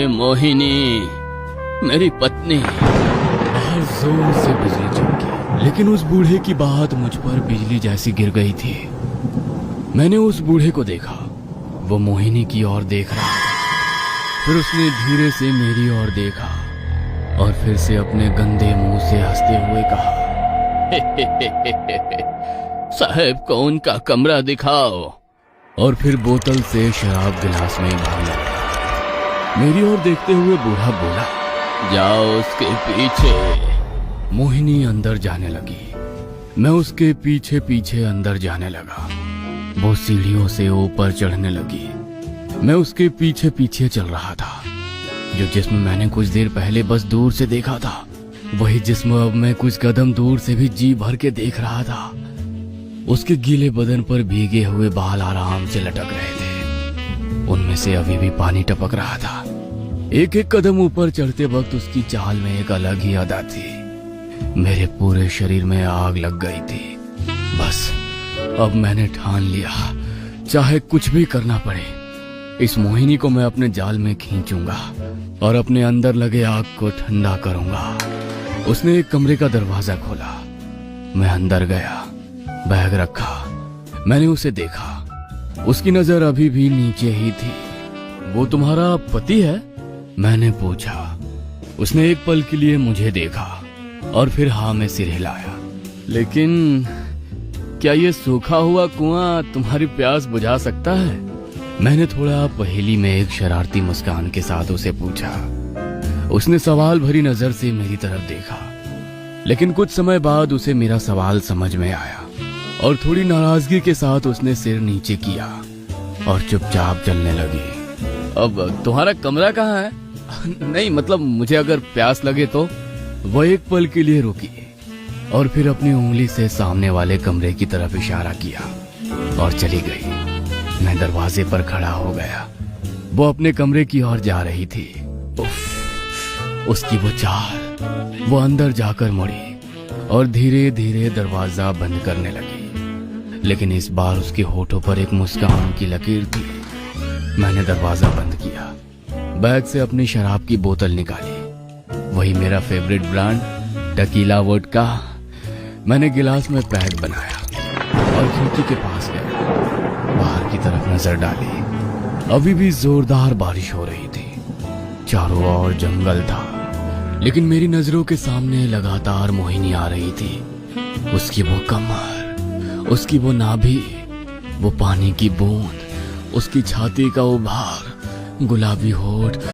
मोहिनी, मेरी पत्नी। बाहर जोर से बिजली चमकी, लेकिन उस बूढ़े की बात मुझ पर बिजली जैसी गिर गई थी। मैंने उस बूढ़े को देखा, वो मोहिनी की ओर देख रहा था। फिर उसने धीरे से मेरी ओर देखा और फिर से अपने गंदे मुंह से हंसते हुए कहा, साहब को उनका कमरा दिखाओ। और फिर बोतल से शराब गिलास में भरने लगा। मेरी ओर देखते हुए बूढ़ा बोला, जाओ उसके पीछे। मोहिनी अंदर जाने लगी, मैं उसके पीछे पीछे अंदर जाने लगा। वो सीढ़ियों से ऊपर चढ़ने लगी, मैं उसके पीछे पीछे चल रहा था। जो जिस्म मैंने कुछ देर पहले बस दूर से देखा था, वही जिस्म अब मैं कुछ कदम दूर से भी जी भर के देख रहा था। उसके गीले बदन पर भीगे हुए बाल आराम से लटक रहे थे, उनमें से अभी भी पानी टपक रहा था। एक एक कदम ऊपर चढ़ते वक्त उसकी चाल में एक अलग ही अदा थी। मेरे पूरे शरीर में आग लग गई थी। बस अब मैंने ठान लिया, चाहे कुछ भी करना पड़े, इस मोहिनी को मैं अपने जाल में खींचूंगा और अपने अंदर लगे आग को ठंडा करूंगा। उसने एक कमरे का दरवाजा खोला, मैं अंदर गया, बैग रखा। मैंने उसे देखा, उसकी नजर अभी भी नीचे ही थी। वो तुम्हारा पति है? मैंने पूछा। उसने एक पल के लिए मुझे देखा और फिर हाँ में सिर हिलाया। लेकिन क्या ये सूखा हुआ कुआं तुम्हारी प्यास बुझा सकता है? मैंने थोड़ा पहेली में एक शरारती मुस्कान के साथ उसे पूछा। उसने सवाल भरी नजर से मेरी तरफ देखा, लेकिन कुछ समय बाद उसे मेरा सवाल समझ में आया और थोड़ी नाराजगी के साथ उसने सिर नीचे किया और चुपचाप चलने लगी। अब तुम्हारा कमरा कहाँ है? नहीं मतलब मुझे अगर प्यास लगे तो। वह एक पल के लिए रुकी और फिर अपनी उंगली से सामने वाले कमरे की तरफ इशारा किया और चली गई। मैं दरवाजे पर खड़ा हो गया। वो अपने कमरे की ओर जा रही थी। उफ, उसकी वो चाल। वो अंदर जाकर मुड़ी और धीरे धीरे दरवाजा बंद करने लगी, लेकिन इस बार उसके होठों पर एक मुस्कान की लकीर थी। मैंने दरवाजा बंद किया, बैग से अपनी शराब की बोतल निकाली, वही मेरा फेवरेट ब्रांड टकीला वोडका। मैंने गिलास में पैक बनाया और खिड़की के पास गया, बाहर की तरफ नजर डाली। अभी भी जोरदार बारिश हो रही थी, चारों ओर जंगल था, लेकिन मेरी नजरों के सामने लगातार मोहिनी आ रही थी। उसकी वो कमर, उसकी वो नाभि, वो पानी की बूंद, उसकी छाती का उभार, गुलाबी होठ।